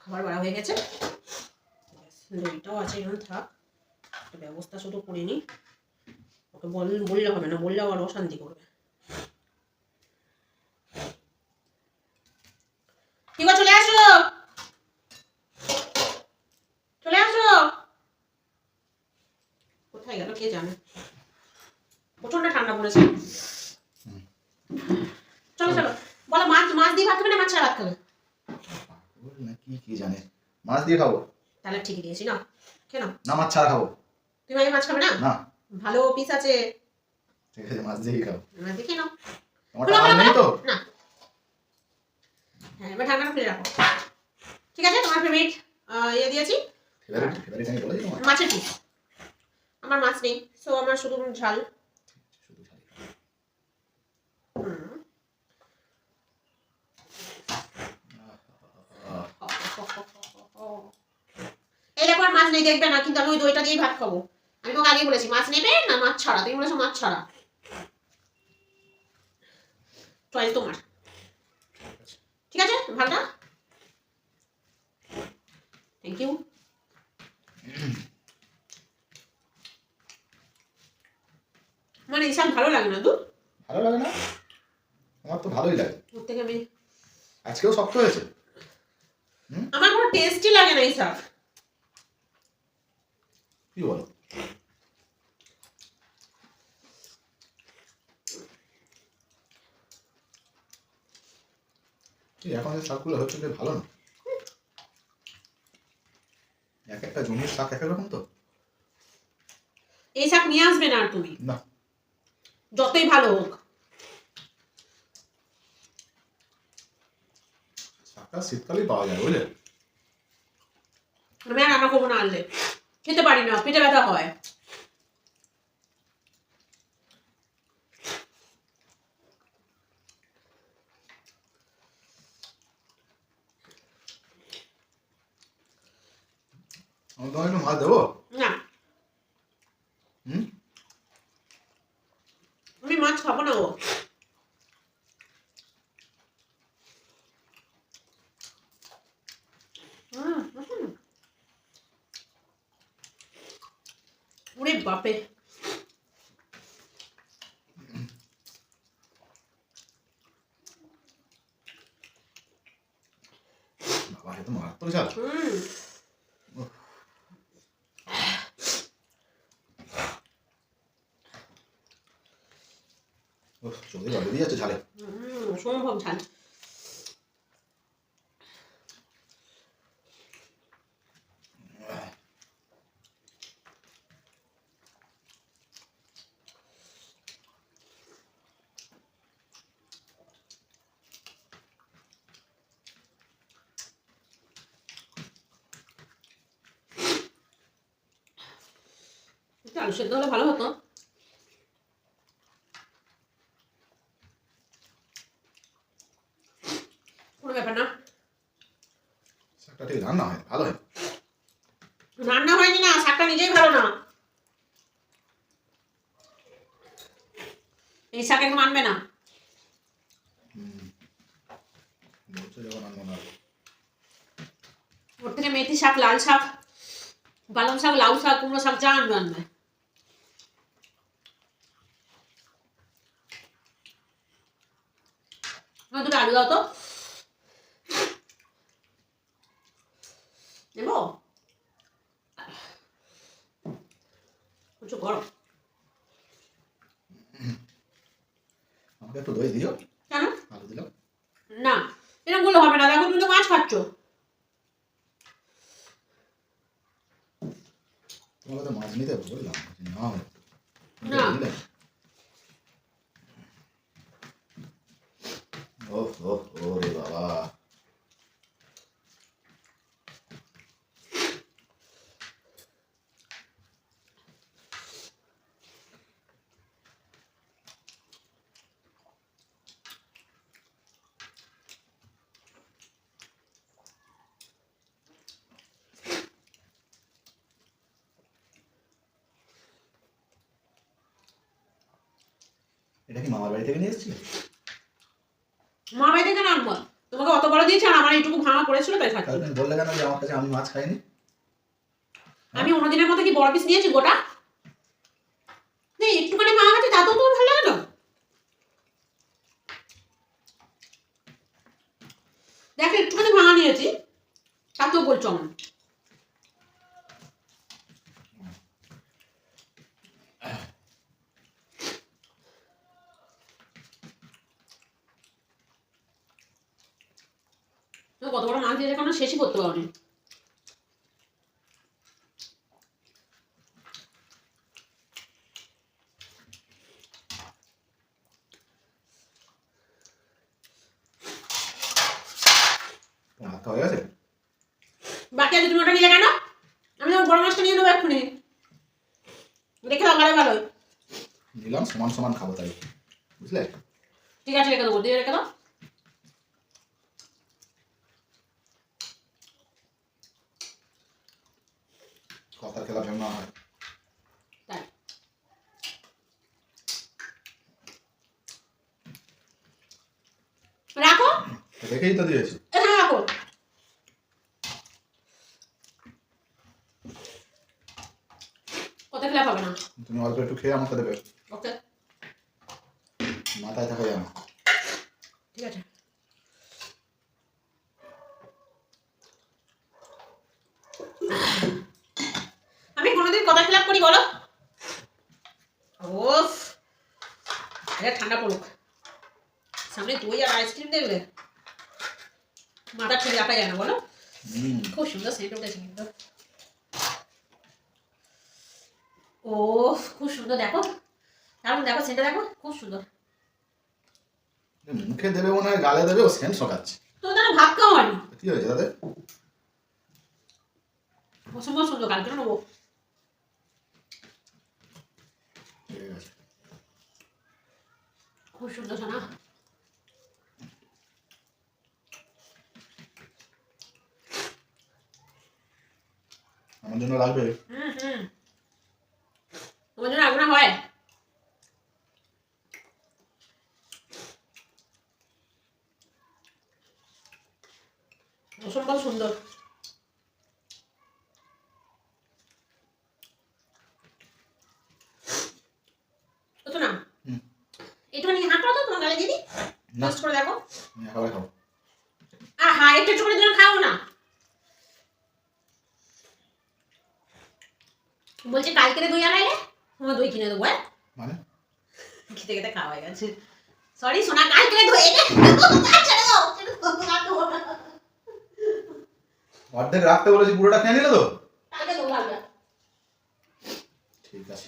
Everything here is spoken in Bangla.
খাবার বাড়া হয়ে গেছে, দইটাও আছে, এখানে থাক, একটা ব্যবস্থা শুধু করে নিই। ওকে বললে হবে না, বললে আবার অশান্তি করবে। কি গো, চলে আসো, চলে আসো। কোথায় গেল কে জানে, প্রচন্ড ঠান্ডা পড়েছে। চলো চলো, বলো মাছ দিয়ে ভাত খাবে না মাছ ছাড়া ভাত খাবে? কি জানে, মাছ দিয়ে খাবো। তাহলে ঠিকই দিয়েছি না, কেন না মাছ ছাড়া খাবো। তুমি আগে মাছ খাবে না? না, ভালো পিস আছে, ঠিক আছে মাছ দিয়েই খাবো। মাছ দেখে নাও। তোমার টাকা নেই তো? না, হ্যাঁ এবার ঢাকনা খুলে রাখো। ঠিক আছে, তোমার ফেভারিট ইয়ে দিয়েছি, ফেভারিট আমি বলেছি তোমার। মাছের পিস। আমার মাছ নেই, সো আমার শুধু ঝাল। শুধু ঝাল। এই দেখো আর মাছ নেই, দেখবে না, কিন্তু আমি ওই দইটা দিয়েই ভাত খাবো। আমি তোমাকে আগে বলেছি মাছ নেবে না মাছ ছাড়া, তুমি বলেছো মাছ ছাড়া। চয়েস তোমার, ঠিক আছে ভাতটা। Thank you. মানে এইসব ভালো লাগে না তো? ভালো লাগে না, আমার তো ভালোই লাগে। ওর থেকে আমি আজকেও শক্ত হয়েছে। আমার কোনো টেস্টই লাগে না এইসব। কি বলো? এখন যে শাকগুলো হচ্ছে যে ভালো না, এক একটা জমির শাক এক এক রকম তো। এই শাক নিয়ে আসবে না আর তুমি, না যতই ভালো হোক। শাকটা শীতকালেই পাওয়া যায় বুঝলে। আমি আর রান্না করবো না, আনলে খেতে পারি না, পেটে ব্যথা হয়। আমি তোমাকে একটু মাছ দেবো? না, আমি মাছ খাবো না। ও ওরে বাপরে, বাবা এ তো মারাত্মক ঝাল। চোখে জল বেরিয়ে যাচ্ছে ঝালে। সম্ভব ঝাল। আলু সেদ্ধ হলে ভালো হতো। কোনো ব্যাপার না, শাকটা ঠিক রান্না হয় ভালো হয়। রান্না হয়নি না, শাকটা নিজেই ভালো না। এই শাক একদম আনবে না। ওর থেকে মেথি শাক, লাল শাক, পালং শাক, লাউ শাক, কুমড়ো শাক যা আনবে আনবে। দুটো আলু দাও তো, নেবো প্রচুর গরম। আমাকে একটু দই দিও। কেন? আলু দিলাম না, এরকম বললে হবে না, দেখো তুমি তো মাছ খাচ্ছ। তোমাকে তো মাছ নিতে বললাম নাও না, ওহ ওহ ওরে বাবা, এটা কি মামার বাড়ি থেকে নিয়ে এসেছিলে? মা বাড়ি থেকে আনবো, তোমাকে অত বড় দিয়েছে আর আমার এইটুকু ভাঙা পড়েছিল তাই খাচ্ছি। তাহলে তুমি বললে কেন যে আমার কাছে আমি মাছ খাইনি? আমি অন্যদিনের মতো কি বড় পিস নিয়েছি গোটা? একটুখানি ভাঙা আছে তাতেও তো ভালো লাগে না। দেখ একটুখানি ভাঙা নিয়েছি তাতেও বলছো আমি। কত বড় মাছ দিয়ে কোনো শেষই করতে পারি। ভাত খাওয়া গেছে? বাকি আছে তুমি ওটা নিলে কেন? আমি আমার বড় মাছটা নিয়ে নেবো এক্ষুনি। রেখে দাও ভালো ভালো। নিলাম সমান সমান খাবো তাই, বুঝলে? ঠিক আছে রেখে দেবো, দিয়ে রেখে দাও। কথার খেলা যেন না হয়। তাই রাখো। রেখেই তো দিয়েছি। এখানে রাখো। কত খেলা পাবে না। তুমি অল্প একটু খেয়ে আমাকে দেবে। ওকে মাথায় থাকা যায় না। ঠিক আছে। আমি কোনোদিন কত খেলা করি বলো? ওফ এটা ঠান্ডা পড়ুক, সামনে দই আর আইসক্রিম দেখলে মাথা ঠিক রাখা যায় না বলো। খুব সুন্দর সেন্ট উঠেছে কিন্তু। ও খুব সুন্দর, দেখো তারপর দেখো সেন্টটা দেখো খুব সুন্দর। মুখে দেবে মনে হয়, গালে দেবে, ও সেন্ট শোকাচ্ছে। তো তারা ভাত খাওয়ানি কি হয়েছে দাদা? অসম্ভব সুন্দর, কালকে নেবো। ঠিক আছে, খুব সুন্দর শোনা। আমার জন্য লাগবে? তোমার জন্য রাখবো না হয়? অসম্ভব সুন্দর। বুঝছো না? একটুখানি হাত করো তো তোমার গালে দিদি, টেস্ট করে দেখো। খাবার খাবো। আহা একটু একটু করে দিলে খাও না। বলছে কালকে দই আনাইলে তোমার দই কিনে দেবো। হ্যাঁ মানে খেতে খেতে খাওয়া হয়ে গেছে। সরি সোনা, কালকে দই এনে অর্ধেক রাখতে বলেছি, পুরোটা খেয়ে নিলে তো? কালকে দেবো। ঠিক আছে।